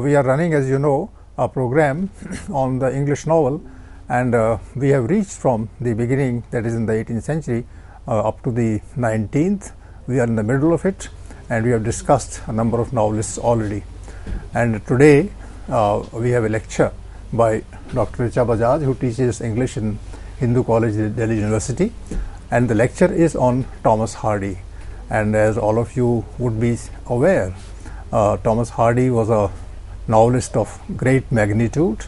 we are running, as you know, a program on the English novel, and we have reached from the beginning, that is in the 18th century, up to the 19th. We are in the middle of it, and we have discussed a number of novelists already. And today we have a lecture by Dr. Richa Bajaj, who teaches English in Hindu College, Delhi University, and the lecture is on Thomas Hardy. And as all of you would be aware, Thomas Hardy was a novelist of great magnitude.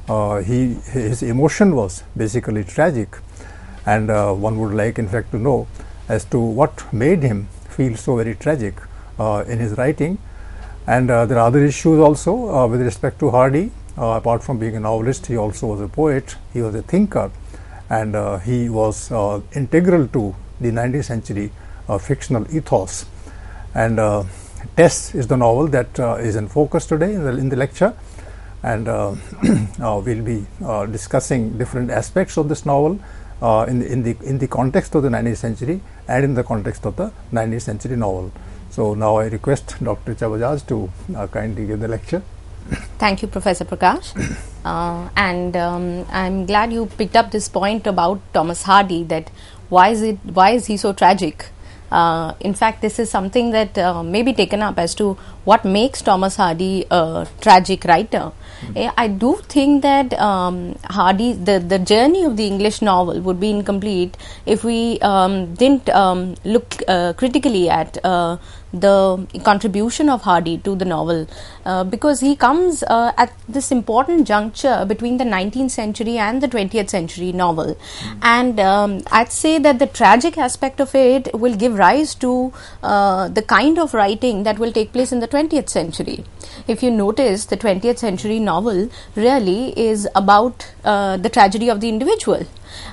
His emotion was basically tragic, and one would like, in fact, to know as to what made him feel so very tragic in his writing. And there are other issues also with respect to Hardy. Apart from being a novelist, he also was a poet, he was a thinker, and he was integral to the 19th century fictional ethos. And Tess is the novel that is in focus today in the lecture, and we'll be discussing different aspects of this novel in the context of the 19th century and in the context of the 19th century novel. So now I request Dr. Richa Bajaj to kindly give the lecture. Thank you, Professor Prakash. I'm glad you picked up this point about Thomas Hardy, that why is he so tragic? In fact, this is something that may be taken up as to what makes Thomas Hardy a tragic writer. I do think that Hardy, the journey of the English novel would be incomplete if we didn't look critically at the contribution of Hardy to the novel, because he comes at this important juncture between the 19th century and the 20th century novel. And I'd say that the tragic aspect of it will give rise to the kind of writing that will take place in the 20th century. If you notice, the 20th century novel really is about the tragedy of the individual.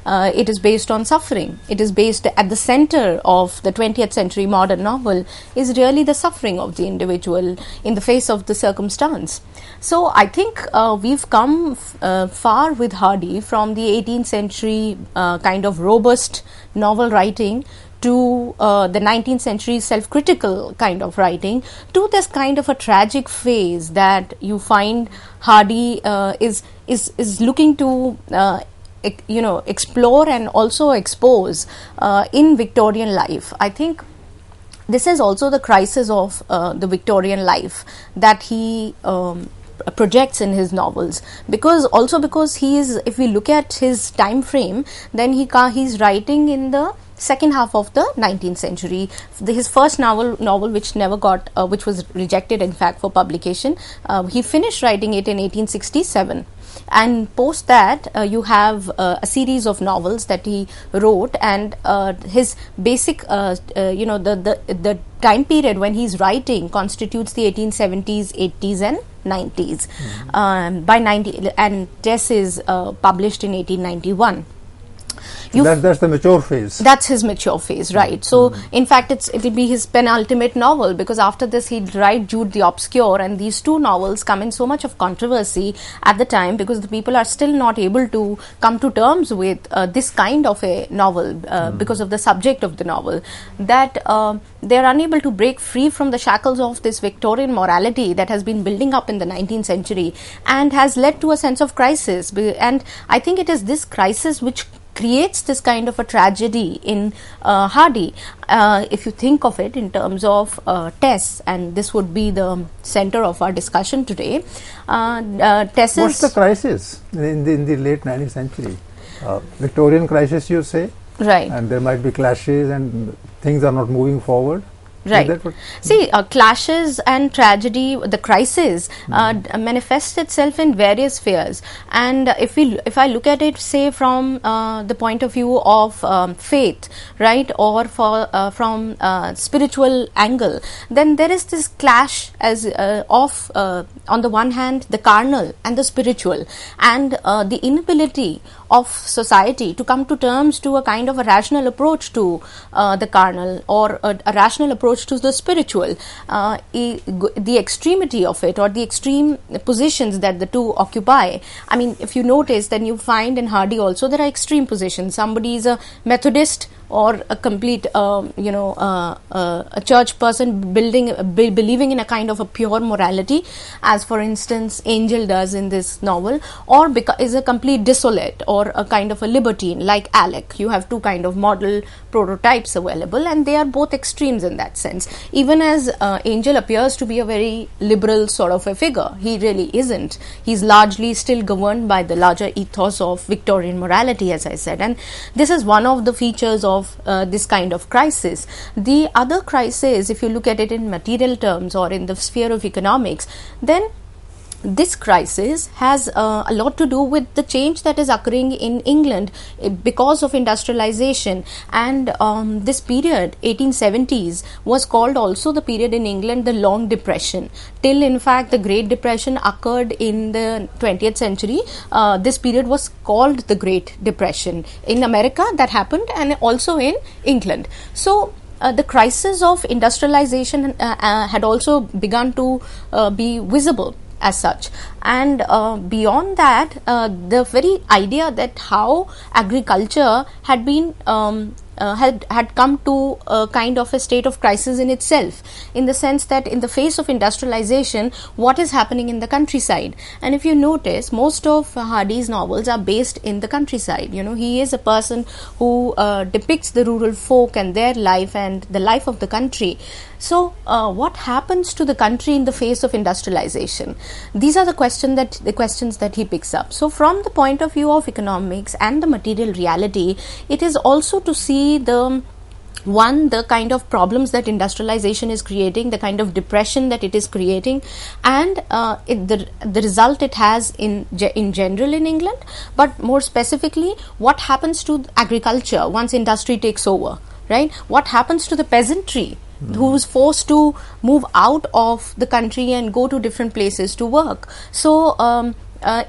It is based on suffering. It is based at the center of the 20th century modern novel is really the suffering of the individual in the face of the circumstance. So I think we've come far with Hardy from the 18th century kind of robust novel writing to the 19th century self-critical kind of writing, to this kind of a tragic phase that you find Hardy is looking to explore and also expose in Victorian life. I think this is also the crisis of the Victorian life that he projects in his novels, because he is, if we look at his time frame, then he's writing in the second half of the 19th century. His first novel which never got which was rejected, in fact, for publication, he finished writing it in 1867. And post that, you have a series of novels that he wrote, and his basic, the time period when he's writing constitutes the 1870s, 80s, and 90s. And Tess is published in 1891. That's the mature phase. That's his mature phase, right? So, in fact, it'll be his penultimate novel, because after this he'd write Jude the Obscure, and these two novels come in so much of controversy at the time, because the people are still not able to come to terms with this kind of a novel because of the subject of the novel, that they're unable to break free from the shackles of this Victorian morality that has been building up in the 19th century and has led to a sense of crisis. And I think it is this crisis which creates this kind of a tragedy in Hardy. If you think of it in terms of Tess, and this would be the center of our discussion today, Tess is... What's the crisis in the late 19th century? Victorian crisis, you say? Right. And there might be clashes and things are not moving forward. Right. See, clashes and tragedy, the crisis manifests itself in various spheres. And if I look at it, say from the point of view of faith, right, or from spiritual angle, then there is this clash as of on the one hand the carnal and the spiritual, and the inability of society to come to terms to a kind of a rational approach to the carnal, or a rational approach to the spiritual. The extremity of it, or the extreme positions that the two occupy. I mean, if you notice, then you find in Hardy also there are extreme positions. Somebody is a Methodist or a complete, a church person believing in a kind of a pure morality, as for instance Angel does in this novel, or is a complete dissolute or a kind of a libertine like Alec. You have two kind of model prototypes available, and they are both extremes in that sense. Even as Angel appears to be a very liberal sort of a figure, he really isn't. He's largely still governed by the larger ethos of Victorian morality, as I said, and this is one of the features of this kind of crisis. The other crisis, if you look at it in material terms or in the sphere of economics, then this crisis has a lot to do with the change that is occurring in England because of industrialization, and this period 1870s was called also the period in England the Long Depression, till in fact the Great Depression occurred in the 20th century. This period was called the Great Depression. In America that happened, and also in England. So the crisis of industrialization had also begun to be visible as such, and beyond that, the very idea that how agriculture had been had come to a kind of a state of crisis in itself, in the sense that in the face of industrialization, what is happening in the countryside. And if you notice, most of Hardy's novels are based in the countryside. He is a person who depicts the rural folk and their life and the life of the country. So what happens to the country in the face of industrialization? These are the questions that he picks up. So from the point of view of economics and the material reality, it is also to see the kind of problems that industrialization is creating, the kind of depression that it is creating, and the result it has in general in England, but more specifically what happens to agriculture once industry takes over, right? What happens to the peasantry who is forced to move out of the country and go to different places to work? So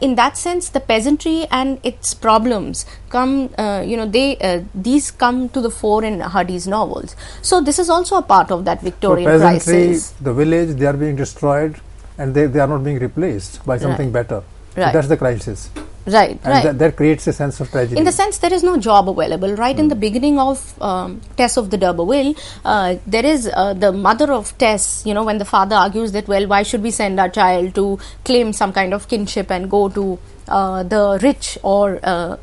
in that sense, the peasantry and its problems come, these come to the fore in Hardy's novels. So this is also a part of that Victorian crisis. The village, they are being destroyed, and they are not being replaced by something better. Right. So that's the crisis. Right, and that creates a sense of tragedy. In the sense, there is no job available, right? In the beginning of Tess of the D'Urberville, there is the mother of Tess, when the father argues that, well, why should we send our child to claim some kind of kinship and go to the rich or,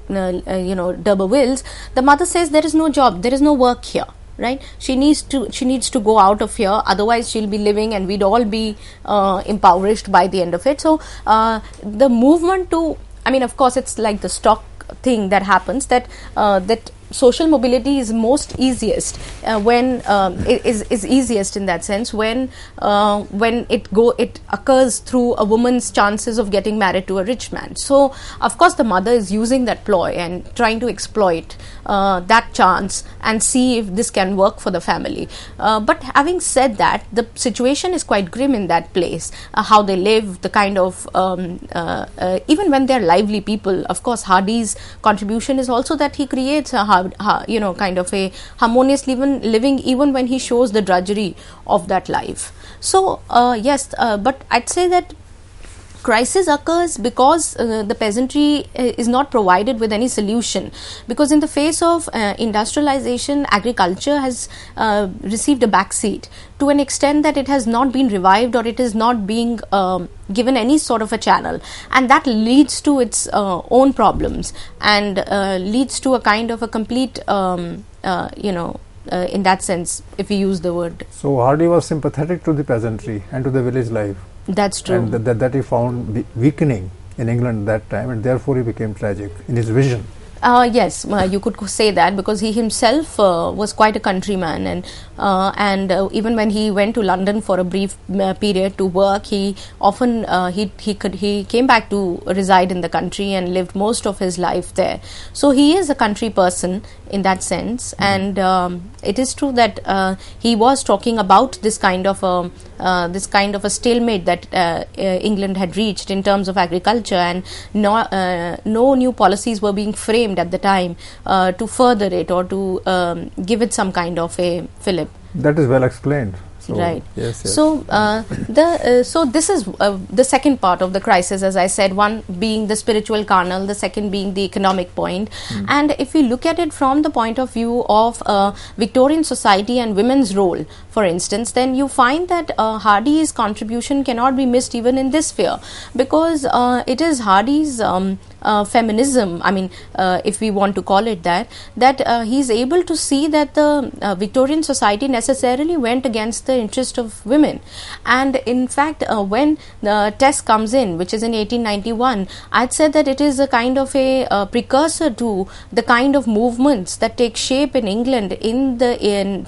D'Urbervilles, the mother says there is no job, there is no work here. Right, she needs to go out of here, otherwise she'll be living and we'd all be impoverished by the end of it. So the movement to, of course, it's like the stock thing that happens, that social mobility is most easiest when is easiest in that sense when it occurs through a woman's chances of getting married to a rich man. So of course the mother is using that ploy and trying to exploit that chance and see if this can work for the family. But having said that, the situation is quite grim in that place. How they live, the kind of even when they're lively people. Of course, Hardy's contribution is also that he creates a kind of a harmonious living even when he shows the drudgery of that life. So yes, but I'd say that crisis occurs because the peasantry is not provided with any solution, because in the face of industrialization, agriculture has received a backseat to an extent that it has not been revived, or it is not being given any sort of a channel, and that leads to its own problems and leads to a kind of a complete in that sense, if we use the word. So Hardy was sympathetic to the peasantry and to the village life. That's true. And that he found weakening in England that time, and therefore he became tragic in his vision. Yes, you could say that, because he himself was quite a countryman, and even when he went to London for a brief period to work, he often he came back to reside in the country and lived most of his life there. So he is a country person in that sense, and it is true that he was talking about this kind of a stalemate that England had reached in terms of agriculture, and no new policies were being framed at the time to further it or to give it some kind of a fillip. That is well explained. Right. Yes, yes. So so this is the second part of the crisis, as I said. One being the spiritual carnal, the second being the economic point. And if we look at it from the point of view of Victorian society and women's role, for instance, then you find that Hardy's contribution cannot be missed even in this sphere, because it is Hardy's feminism, I mean, if we want to call it that he's able to see that the Victorian society necessarily went against the interest of women. And in fact, when the Tess comes in, which is in 1891, I'd say that it is a kind of a precursor to the kind of movements that take shape in England in the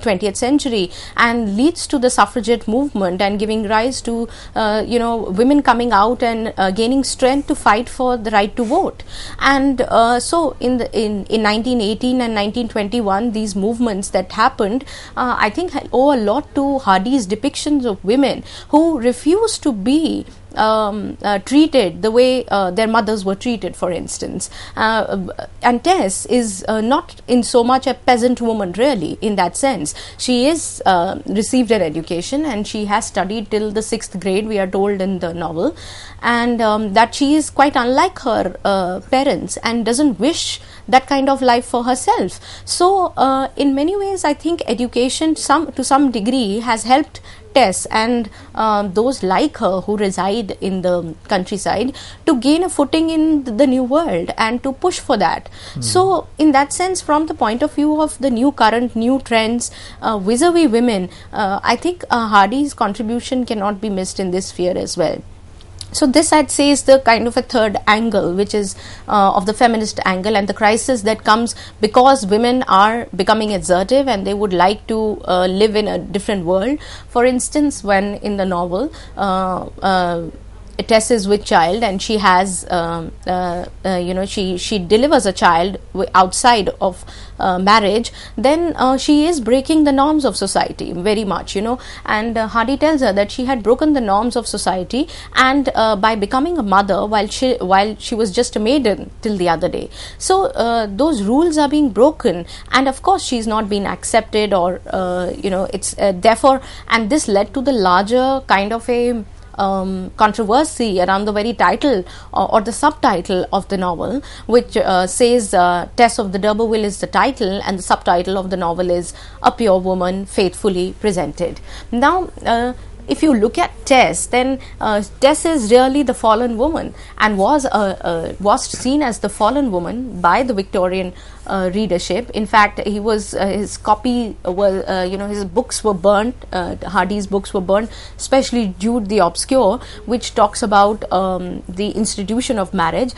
20th century and leads to the suffragette movement and giving rise to women coming out and gaining strength to fight for the right to vote. And so in 1918 and 1921, these movements that happened, I think owe a lot to Hardy's depictions of women who refused to be treated the way their mothers were treated, for instance. And Tess is not in so much a peasant woman, really, in that sense. She is received an education and she has studied till the 6th grade, we are told in the novel, and that she is quite unlike her parents and doesn't wish that kind of life for herself. So in many ways, I think education to some degree has helped Tess and those like her who reside in the countryside to gain a footing in the new world and to push for that. So in that sense, from the point of view of the new current, new trends vis-a-vis women, I think Hardy's contribution cannot be missed in this sphere as well. So this, I'd say, is the kind of a third angle, which is of the feminist angle, and the crisis that comes because women are becoming assertive and they would like to live in a different world. For instance, when in the novel Tess is with child and she has she delivers a child outside of marriage, then she is breaking the norms of society very much, and Hardy tells her that she had broken the norms of society, and by becoming a mother while she was just a maiden till the other day. So those rules are being broken, and of course she's not been accepted, or it's therefore, and this led to the larger kind of a controversy around the very title or the subtitle of the novel, which says Tess of the D'Urberville is the title, and the subtitle of the novel is A Pure Woman Faithfully Presented. Now, if you look at Tess, then Tess is really the fallen woman, and was seen as the fallen woman by the Victorian readership. In fact, his copy was his books were burnt. Hardy's books were burnt, especially Jude the Obscure, which talks about the institution of marriage,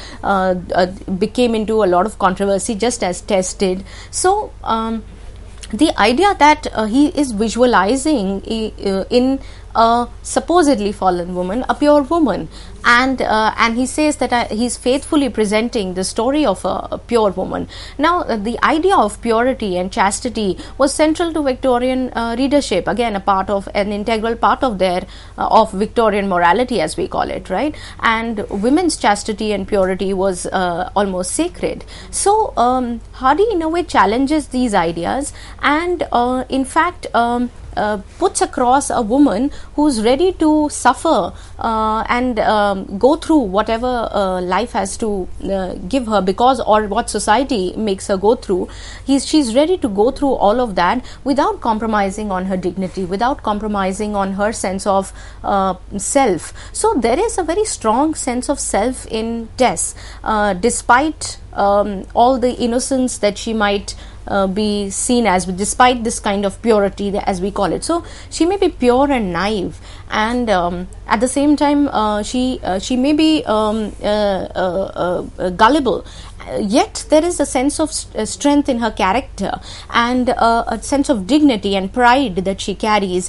became into a lot of controversy, just as Tess did. So the idea that he is visualizing in a supposedly fallen woman, a pure woman, and he says that he's faithfully presenting the story of a pure woman. Now, the idea of purity and chastity was central to Victorian readership, again an integral part of their of Victorian morality, as we call it, right? And women's chastity and purity was almost sacred. So Hardy in a way challenges these ideas, and in fact puts across a woman who's ready to suffer and go through whatever life has to give her, because or what society makes her go through. She's ready to go through all of that without compromising on her dignity, without compromising on her sense of self. So there is a very strong sense of self in Tess, despite all the innocence that she might be seen as, despite this kind of purity, as we call it. So she may be pure and naive, and at the same time she may be gullible, yet there is a sense of strength in her character and a sense of dignity and pride that she carries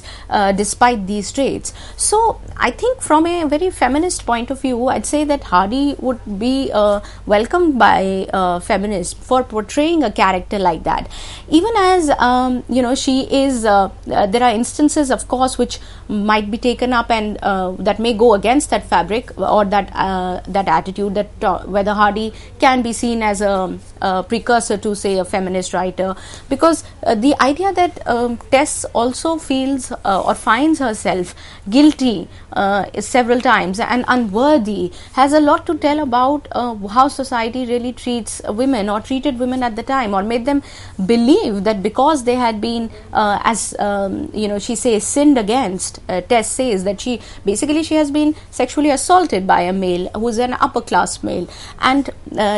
despite these traits. So I think from a very feminist point of view, I'd say that Hardy would be welcomed by a feminist for portraying a character like that. Even as she is, there are instances, of course, which might be taken up and that may go against that fabric or that attitude, that whether Hardy can be seen as a precursor to, say, a feminist writer, because the idea that Tess also feels or finds herself guilty several times and unworthy has a lot to tell about how society really treats women or treated women at the time, or made them believe that because they had been she says sinned against. Tess says that she has been sexually assaulted by a male who's an upper class male, and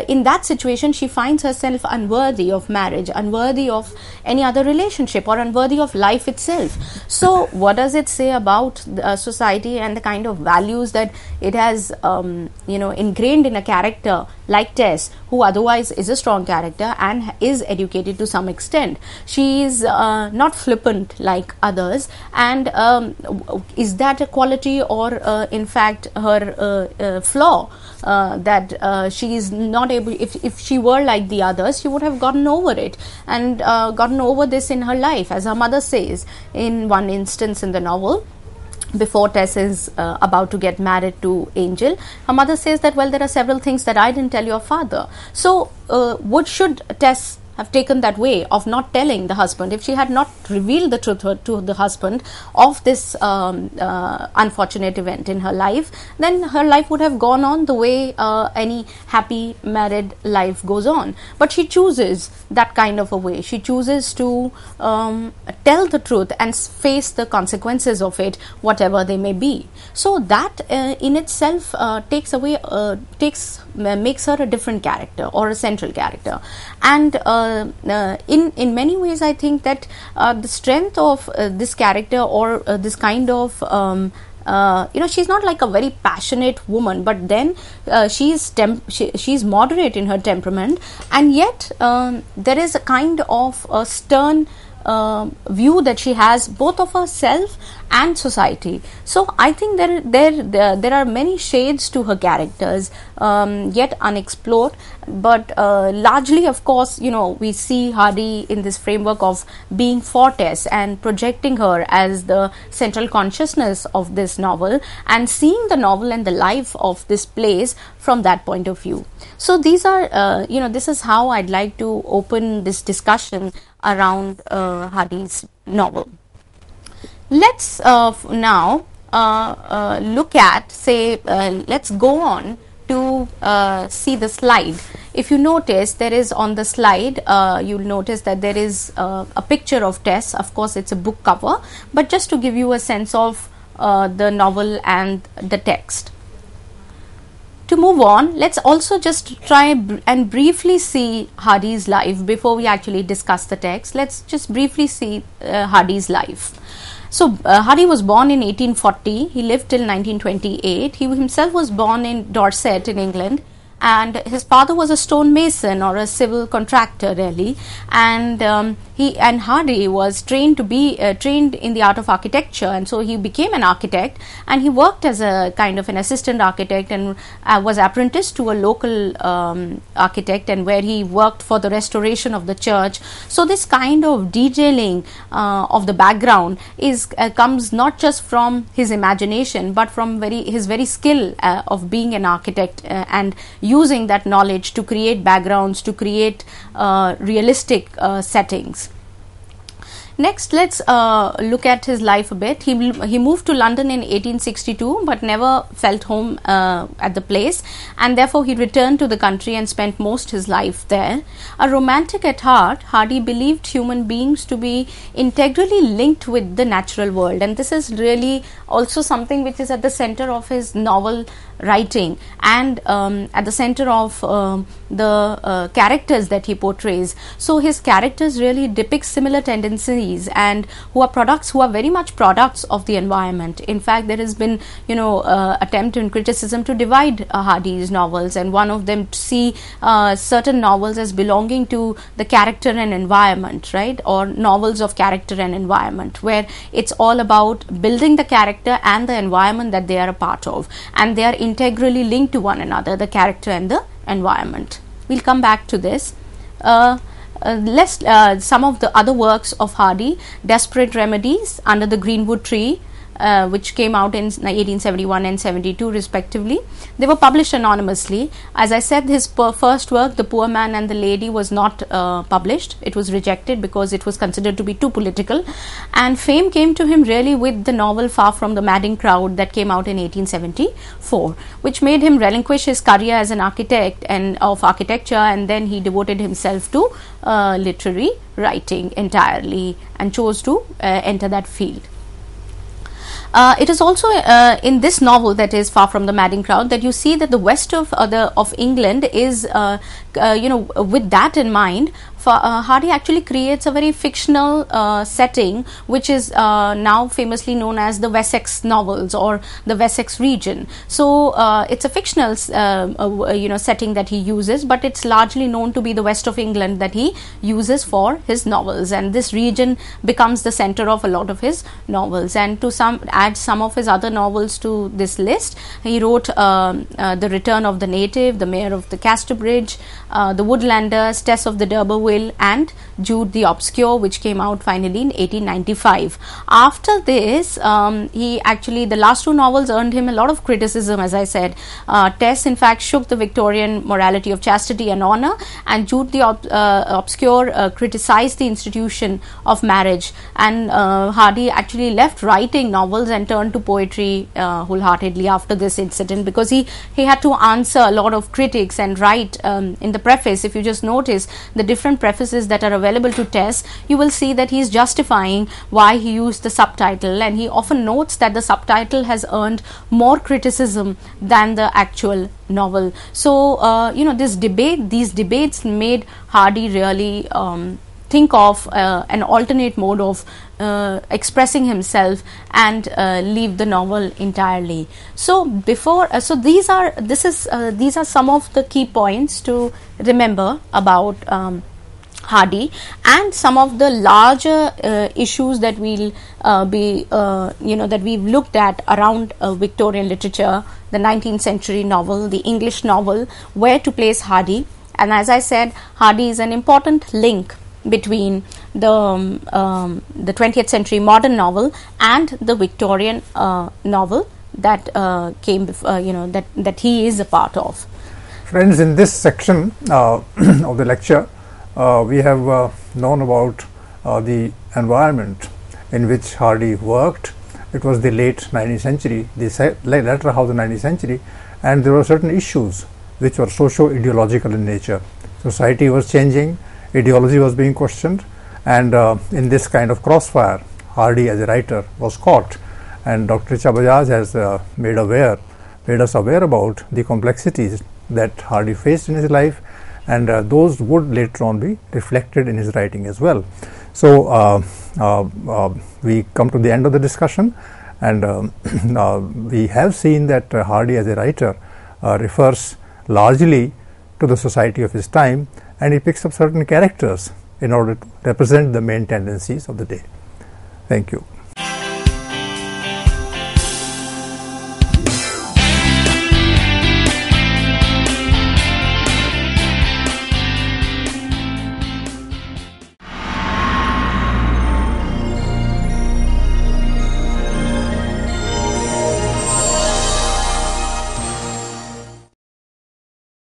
in that situation she finds herself unworthy of marriage, unworthy of any other relationship, or unworthy of life itself. So what does it say about society and the kind of values that it has ingrained in a character like Tess, who otherwise is a strong character and is educated to some extent? She is not flippant like others, and is that a quality or in fact her flaw, that she is not able, if she were like the others, she would have gotten over it and gotten over this in her life, as her mother says in one instance in the novel. Before Tess is about to get married to Angel, her mother says that, well, there are several things that I didn't tell your father. So should Tess have taken that way of not telling the husband? If she had not revealed the truth to the husband of this unfortunate event in her life, then her life would have gone on the way any happy married life goes on. But she chooses that kind of a way. She chooses to tell the truth and face the consequences of it, whatever they may be. So that in itself makes her a different character or a central character. And in many ways, I think that the strength of this character, or this kind of she's not like a very passionate woman, but then she's moderate in her temperament, and yet there is a kind of a stern view that she has both of herself and society. So I think there are many shades to her characters yet unexplored, but largely, of course, we see Hardy in this framework of being for Tess and projecting her as the central consciousness of this novel, and seeing the novel and the life of this place from that point of view. So these are this is how I'd like to open this discussion around Hardy's novel. Let's now look at, let's go on to see the slide. If you notice, there is on the slide, you'll notice that there is a picture of Tess. Of course, it's a book cover, but just to give you a sense of the novel and the text. To move on, let's also just try and briefly see Hardy's life before we actually discuss the text. Let's just briefly see Hardy's life. So Hardy was born in 1840. He lived till 1928. He himself was born in Dorset in England, and his father was a stonemason or a civil contractor, really, and Hardy was trained in the art of architecture, and so he became an architect, and he worked as a kind of an assistant architect and was apprenticed to a local architect, and where he worked for the restoration of the church. So this kind of detailing of the background comes not just from his imagination, but from his very skill of being an architect and using that knowledge to create backgrounds, to create realistic settings. Next, let's look at his life a bit. He moved to London in 1862, but never felt home at the place, and therefore he returned to the country and spent most his life there. A romantic at heart, Hardy believed human beings to be integrally linked with the natural world, and this is really also something which is at the center of his novel writing, and at the center of the characters that he portrays. So his characters really depict similar tendencies, and who are very much products of the environment. In fact, there has been attempt in criticism to divide Hardy's novels, and one of them to see certain novels as belonging to the character and environment, right, or novels of character and environment, where it's all about building the character and the environment that they are a part of, and they are integrally linked to one another, the character and the environment. We'll come back to this. Some of the other works of Hardy: Desperate Remedies, Under the Greenwood Tree, which came out in 1871 and 72 respectively. They were published anonymously. As I said, his first work, The Poor Man and the Lady, was not published. It was rejected because it was considered to be too political, and fame came to him really with the novel Far from the Madding Crowd that came out in 1874, which made him relinquish his career as an architect and of architecture, and then he devoted himself to literary writing entirely and chose to enter that field. It is also in this novel, that is Far from the Madding Crowd, that you see that the west of England is, with that in mind, Hardy actually creates a very fictional setting, which is now famously known as the Wessex novels or the Wessex region. So it's a fictional setting that he uses, but it's largely known to be the west of England that he uses for his novels, and this region becomes the center of a lot of his novels. And to add some of his other novels to this list, he wrote The Return of the Native, The Mayor of the Casterbridge, The Woodlanders, Tess of the D'Urberville, and Jude the Obscure, which came out finally in 1895. After this, the last two novels earned him a lot of criticism, as I said. Tess, in fact, shook the Victorian morality of chastity and honor, and Jude the Obscure criticized the institution of marriage. And Hardy actually left writing novels and turned to poetry wholeheartedly after this incident, because he had to answer a lot of critics and write in the preface. If you just notice the different prefaces that are available to Tess, you will see that he is justifying why he used the subtitle, and he often notes that the subtitle has earned more criticism than the actual novel. So these debates made Hardy really think of an alternate mode of expressing himself and leave the novel entirely. So these are some of the key points to remember about Hardy, and some of the larger issues that we'll that we've looked at around Victorian literature, the 19th century novel, the English novel, where to place Hardy. And as I said, Hardy is an important link between the 20th century modern novel and the Victorian novel that came before, that he is a part of. Friends, in this section of the lecture, we have known about the environment in which Hardy worked. It was the late 19th century, the latter half of the 19th century, and there were certain issues which were socio-ideological in nature. Society was changing, ideology was being questioned, and in this kind of crossfire, Hardy as a writer was caught, and Dr. Richa Bajaj has made us aware about the complexities that Hardy faced in his life, and those would later on be reflected in his writing as well. So we come to the end of the discussion, and we have seen that Hardy as a writer refers largely to the society of his time, and he picks up certain characters in order to represent the main tendencies of the day. Thank you.